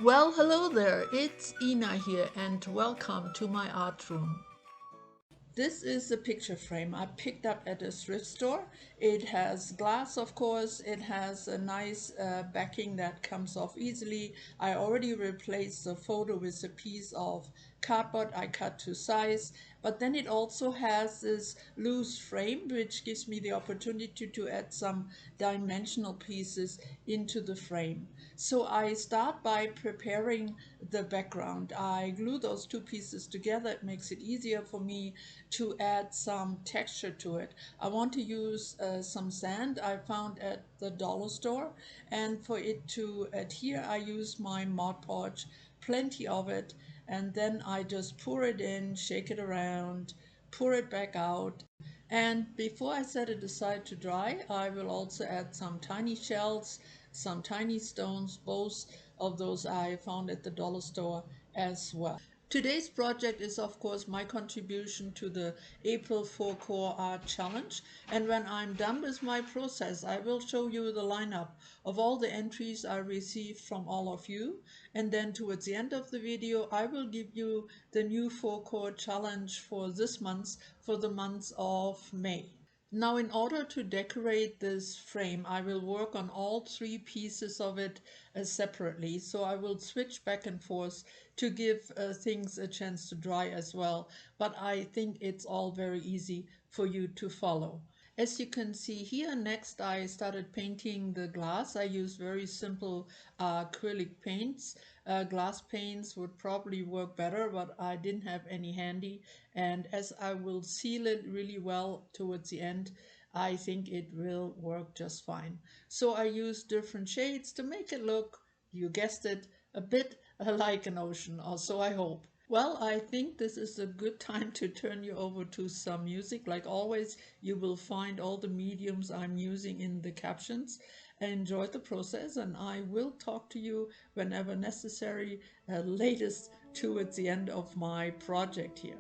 Well, hello there, it's Ina here, and welcome to my art room. This is a picture frame I picked up at a thrift store. It has glass, of course. It has a nice backing that comes off easily. I already replaced the photo with a piece of cardboard I cut to size. But then it also has this loose frame, which gives me the opportunity to add some dimensional pieces into the frame. So I start by preparing the background. I glue those two pieces together. It makes it easier for me to add some texture to it. I want to use some sand I found at the dollar store, and for it to adhere I use my Mod Podge, plenty of it, and then I just pour it in, shake it around, pour it back out. And before I set it aside to dry, I will also add some tiny shells, some tiny stones, both of those I found at the dollar store as well. Today's project is, of course, my contribution to the April 4 Core Art Challenge. And when I'm done with my process, I will show you the lineup of all the entries I received from all of you. And then towards the end of the video, I will give you the new 4 Core Challenge for this month, for the month of May. Now, in order to decorate this frame, I will work on all three pieces of it separately. So I will switch back and forth to give things a chance to dry as well. But I think it's all very easy for you to follow. As you can see here, next I started painting the glass. I used very simple acrylic paints. Glass paints would probably work better, but I didn't have any handy. And as I will seal it really well towards the end, I think it will work just fine. So I used different shades to make it look, you guessed it, a bit like an ocean, or so I hope. Well, I think this is a good time to turn you over to some music. Like always, you will find all the mediums I'm using in the captions. Enjoy the process, and I will talk to you whenever necessary, latest towards the end of my project here.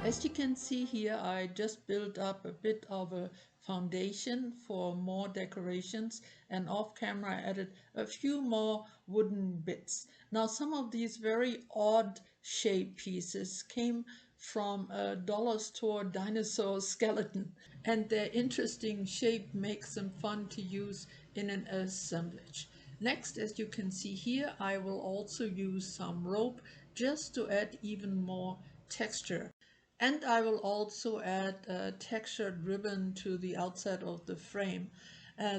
as you can see here, I just built up a bit of a foundation for more decorations, and off camera I added a few more wooden bits. Now some of these very odd shape pieces came from a dollar store dinosaur skeleton, and their interesting shape makes them fun to use in an assemblage. Next, as you can see here, I will also use some rope just to add even more texture. And I will also add a textured ribbon to the outside of the frame.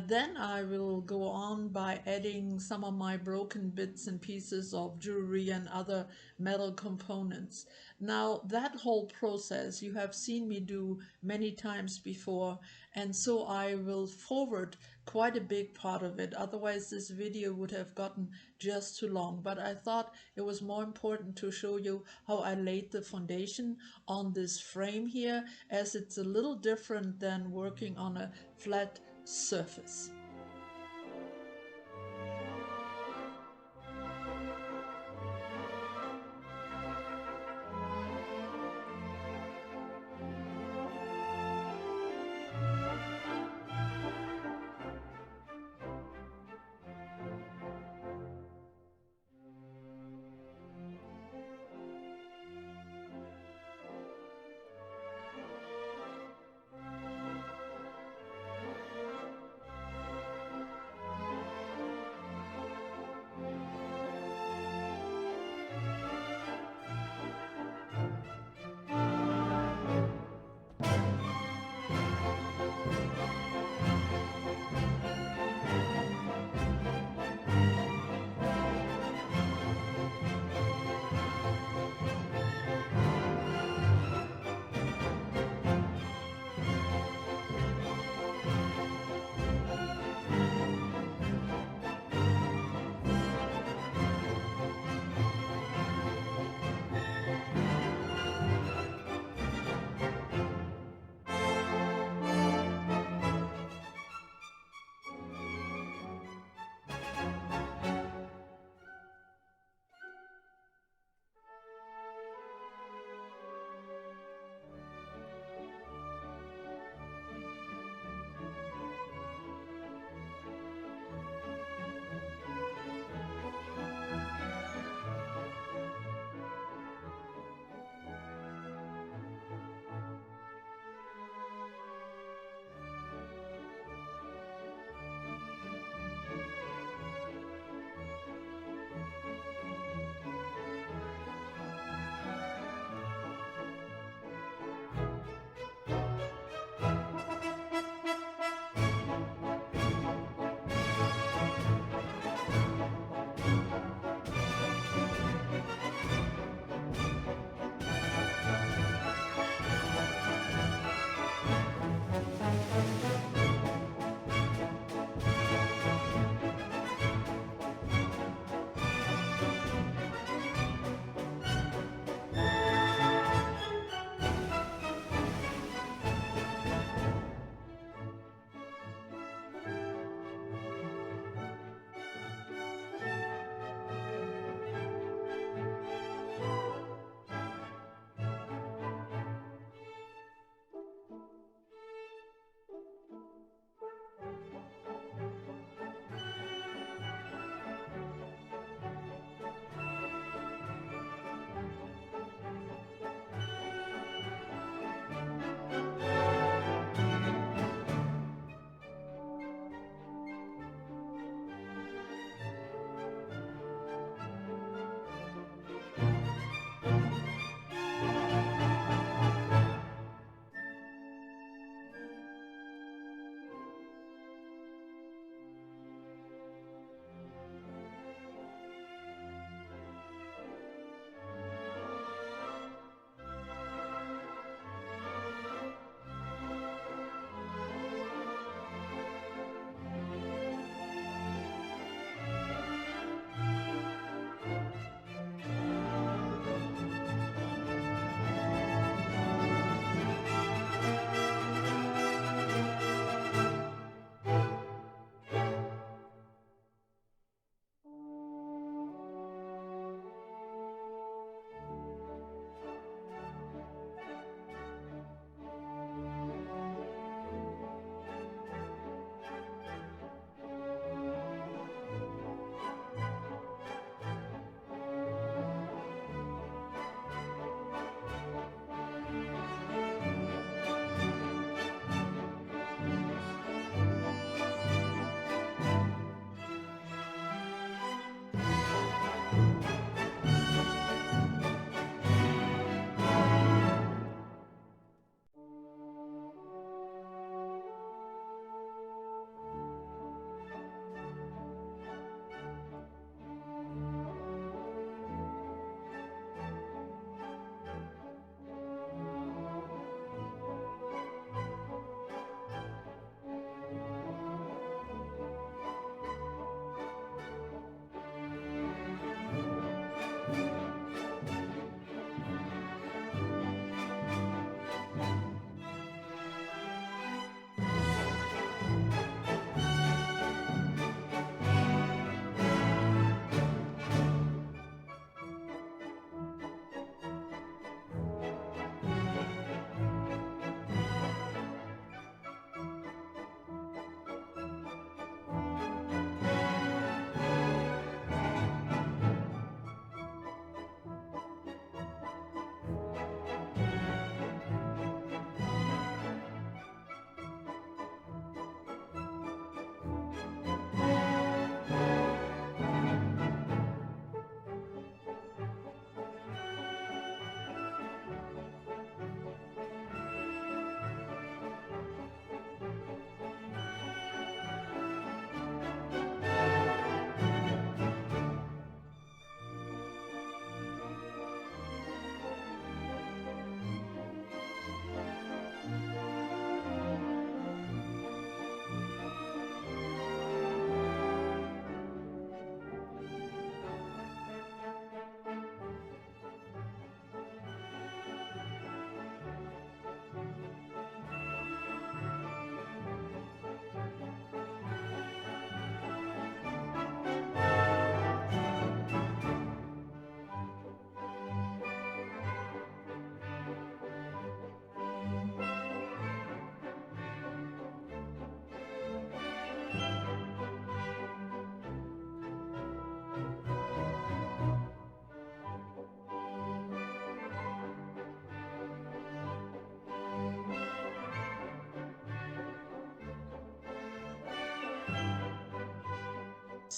Then I will go on by adding some of my broken bits and pieces of jewelry and other metal components. Now that whole process you have seen me do many times before, and so I will forward quite a big part of it. Otherwise this video would have gotten just too long. But I thought it was more important to show you how I laid the foundation on this frame here, as it's a little different than working on a flat surface.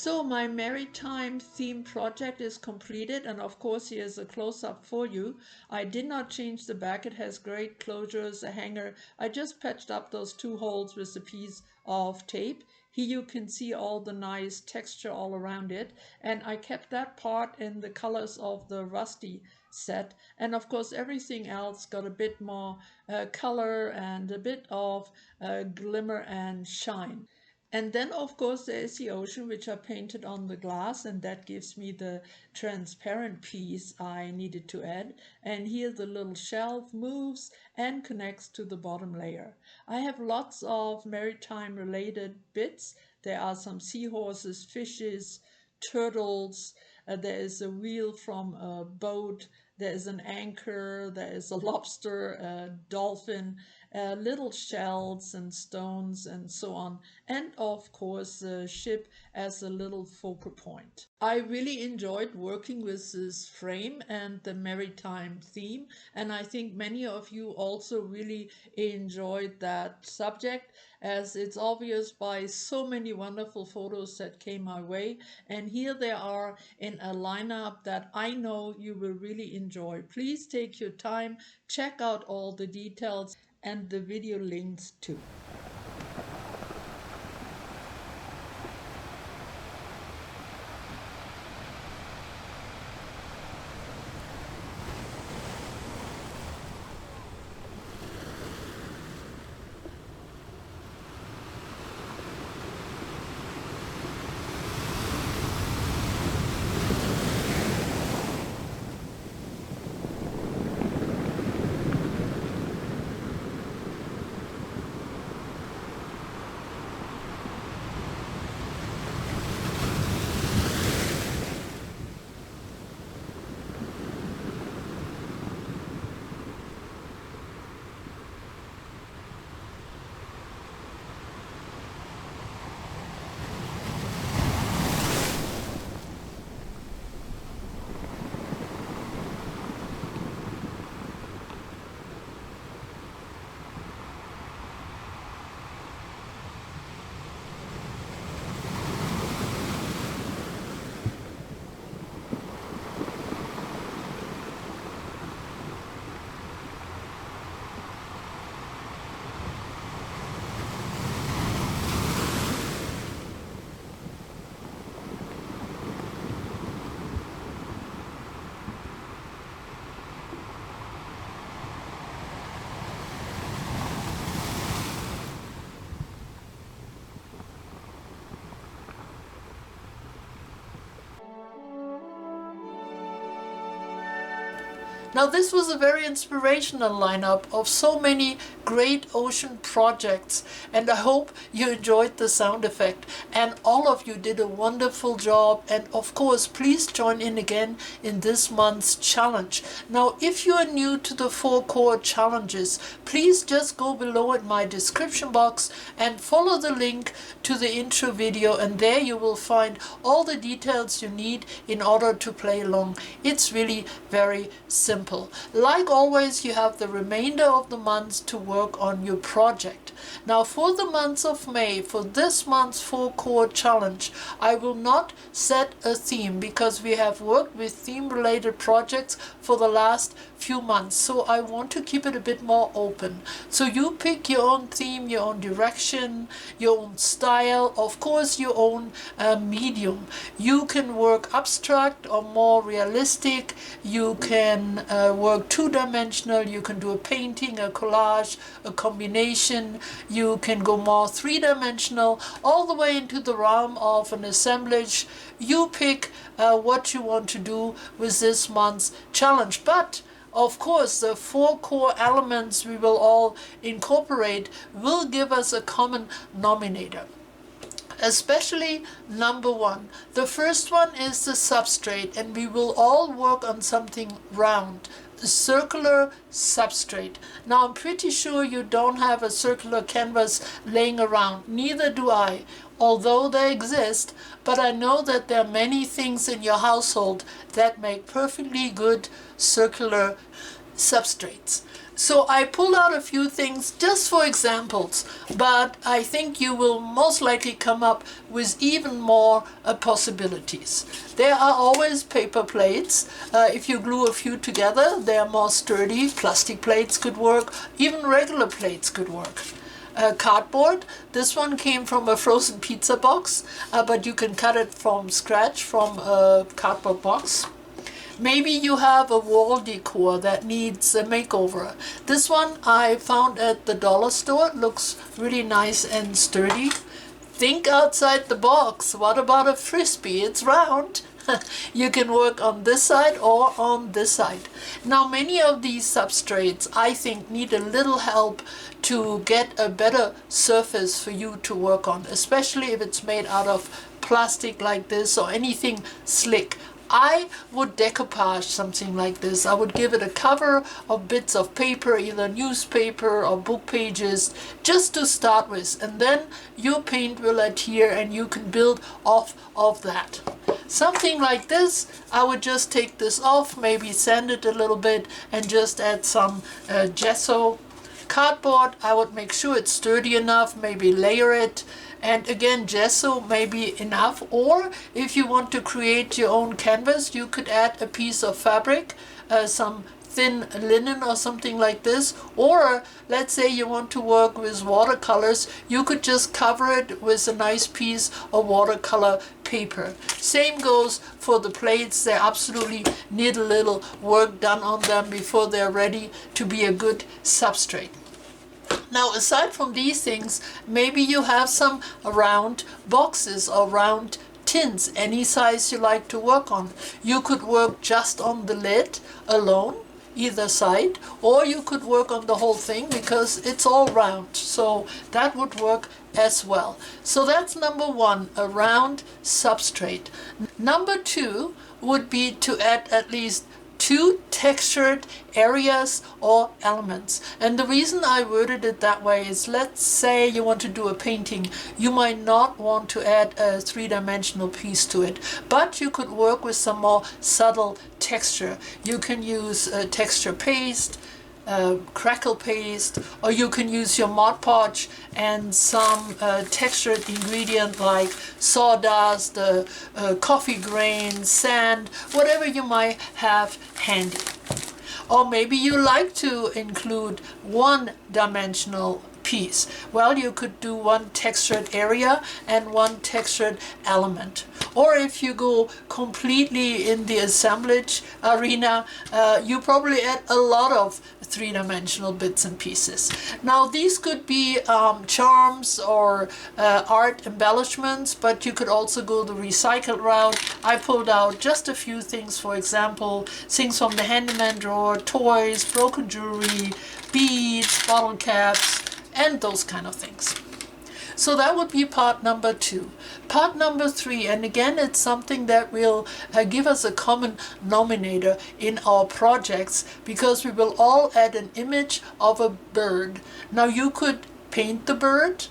So my maritime theme project is completed, and of course here's a close-up for you. I did not change the back. It has great closures, a hanger. I just patched up those two holes with a piece of tape. Here you can see all the nice texture all around it, and I kept that part in the colors of the rusty set, and of course everything else got a bit more color and a bit of glimmer and shine. And then, of course, there is the ocean, which I painted on the glass, and that gives me the transparent piece I needed to add. And here the little shelf moves and connects to the bottom layer. I have lots of maritime related bits. There are some seahorses, fishes, turtles. There is a wheel from a boat. There is an anchor. There is a lobster, a dolphin, little shells and stones and so on, and of course the ship as a little focal point. I really enjoyed working with this frame and the maritime theme, and I think many of you also really enjoyed that subject, as it's obvious by so many wonderful photos that came my way. And here they are in a lineup that I know you will really enjoy. Please take your time, check out all the details and the video links too. Now this was a very inspirational lineup of so many great ocean projects, and I hope you enjoyed the sound effect, and all of you did a wonderful job. And of course, please join in again in this month's challenge. Now if you are new to the 4 core challenges, please just go below in my description box and follow the link to the intro video, and there you will find all the details you need in order to play along. It's really very simple. Like always, you have the remainder of the months to work on your project. Now for the month of May, for this month's 4 core challenge, I will not set a theme because we have worked with theme related projects for the last few months, so I want to keep it a bit more open. So you pick your own theme, your own direction, your own style, of course your own medium. You can work abstract or more realistic, you can work two-dimensional, you can do a painting, a collage, a combination, you can go more three-dimensional, all the way into the realm of an assemblage. You pick what you want to do with this month's challenge. But of course, the 4 core elements we will all incorporate will give us a common denominator. Especially number 1. The first one is the substrate, and we will all work on something round, a circular substrate. Now I'm pretty sure you don't have a circular canvas laying around, neither do I, although they exist, but I know that there are many things in your household that make perfectly good circular substrates. So I pulled out a few things just for examples, but I think you will most likely come up with even more possibilities. There are always paper plates. If you glue a few together, they are more sturdy. Plastic plates could work. Even regular plates could work. Cardboard, this one came from a frozen pizza box, but you can cut it from scratch from a cardboard box. Maybe you have a wall decor that needs a makeover. This one I found at the dollar store. It looks really nice and sturdy. Think outside the box. What about a frisbee? It's round. You can work on this side or on this side. Now many of these substrates I think need a little help to get a better surface for you to work on, especially if it's made out of plastic like this or anything slick. I would decoupage something like this. I would give it a cover of bits of paper, either newspaper or book pages, just to start with. And then your paint will adhere and you can build off of that. Something like this, I would just take this off, maybe sand it a little bit and just add some gesso. Cardboard, I would make sure it's sturdy enough, maybe layer it. And again, gesso may be enough, or if you want to create your own canvas, you could add a piece of fabric, some thin linen or something like this. Or let's say you want to work with watercolors, you could just cover it with a nice piece of watercolor paper. Same goes for the plates. They absolutely need a little work done on them before they're ready to be a good substrate. Now, aside from these things, maybe you have some round boxes or round tins, any size you like to work on. You could work just on the lid alone, either side, or you could work on the whole thing because it's all round. So that would work as well. So that's number one, a round substrate. Number two would be to add at least 2 textured areas or elements. And the reason I worded it that way is, let's say you want to do a painting. You might not want to add a 3-dimensional piece to it, but you could work with some more subtle texture. You can use texture paste, crackle paste, or you can use your Mod Podge and some textured ingredient like sawdust, coffee grains, sand, whatever you might have handy. Or maybe you like to include 1-dimensional piece. Well, you could do 1 textured area and 1 textured element. Or if you go completely in the assemblage arena, you probably add a lot of 3-dimensional bits and pieces. Now these could be charms or art embellishments, but you could also go the recycled route. I pulled out just a few things, for example, things from the handyman drawer, toys, broken jewelry, beads, bottle caps, and those kind of things. So that would be part number 2. Part number 3, and again it's something that will give us a common denominator in our projects, because we will all add an image of a bird. Now you could paint the bird,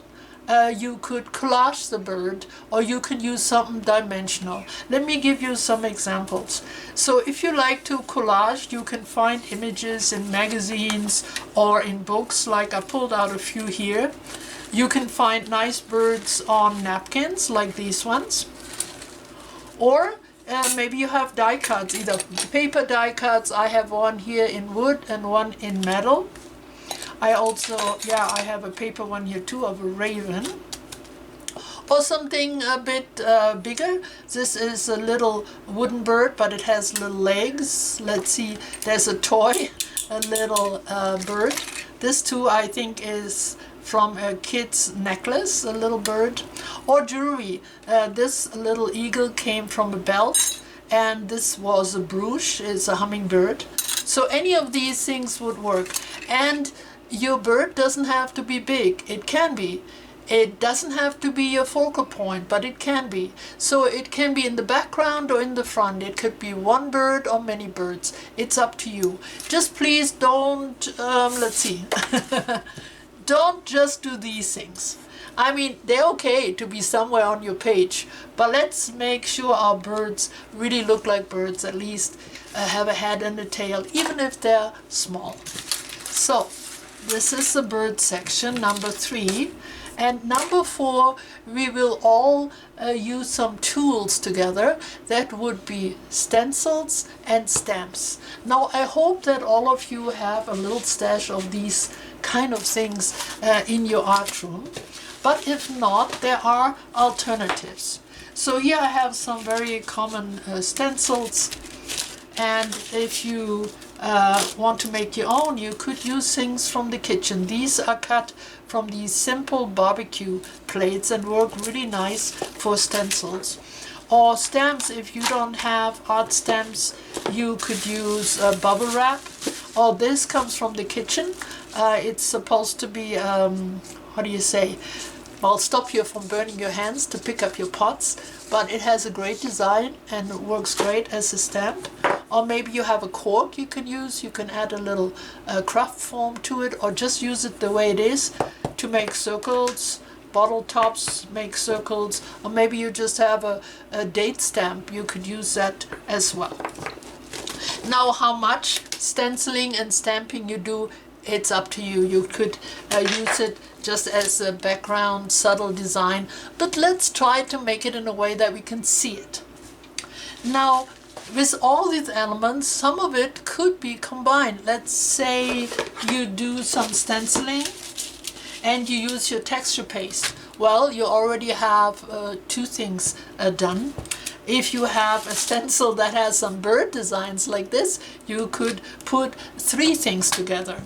you could collage the bird, or you can use something dimensional. Let me give you some examples. So if you like to collage, you can find images in magazines or in books, like I pulled out a few here. You can find nice birds on napkins like these ones. Or maybe you have die cuts, either paper die cuts. I have one here in wood and one in metal. I also, I have a paper one here too of a raven. Or something a bit bigger. This is a little wooden bird, but it has little legs. Let's see, there's a toy, a little bird. This too I think is from a kid's necklace, a little bird. Or jewelry. This little eagle came from a belt, and this was a brooch, it's a hummingbird. So any of these things would work. And your bird doesn't have to be big. It can be. It doesn't have to be your focal point, but it can be. So it can be in the background or in the front. It could be one bird or many birds. It's up to you. Just please don't, let's see. Don't just do these things. I mean, they're okay to be somewhere on your page, but let's make sure our birds really look like birds, at least have a head and a tail, even if they're small. So this is the bird section, number 3. And number 4, we will all use some tools together. That would be stencils and stamps. Now I hope that all of you have a little stash of these kind of things in your art room. But if not, there are alternatives. So here I have some very common stencils, and if you want to make your own, you could use things from the kitchen. These are cut from these simple barbecue plates and work really nice for stencils. Or stamps, if you don't have art stamps, you could use bubble wrap. Or this comes from the kitchen. It's supposed to be, how do you say, well, stop you from burning your hands to pick up your pots, but it has a great design and works great as a stamp. Or maybe you have a cork you can use. You can add a little craft form to it, or just use it the way it is to make circles. Bottle tops make circles, or maybe you just have a date stamp. You could use that as well. Now, how much stenciling and stamping you do, it's up to you. You could use it just as a background, subtle design, but let's try to make it in a way that we can see it. Now, with all these elements, some of it could be combined. Let's say you do some stenciling and you use your texture paste. Well, you already have 2 things done. If you have a stencil that has some bird designs like this, you could put 3 things together,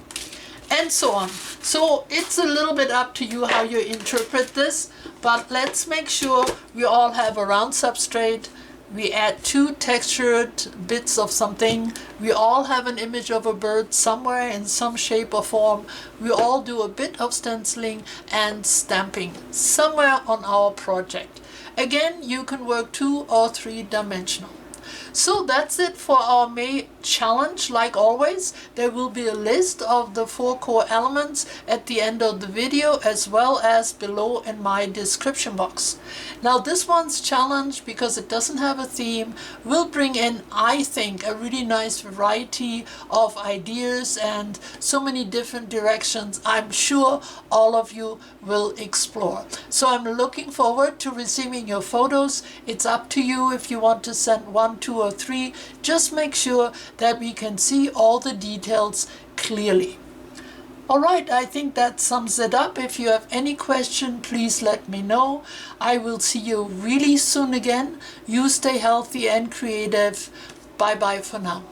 and so on. So it's a little bit up to you how you interpret this, but let's make sure we all have a round substrate. We add 2 textured bits of something. We all have an image of a bird somewhere in some shape or form. We all do a bit of stenciling and stamping somewhere on our project. Again, you can work 2 or 3 dimensional. So that's it for our May challenge. Like always, there will be a list of the 4 core elements at the end of the video, as well as below in my description box. Now this one's challenge, because it doesn't have a theme, will bring in, I think, a really nice variety of ideas and so many different directions I'm sure all of you will explore. So I'm looking forward to receiving your photos. It's up to you if you want to send 1, 2 or 3. Just make sure that we can see all the details clearly. Alright, I think that sums it up. If you have any question, please let me know. I will see you really soon again. You stay healthy and creative. Bye bye for now.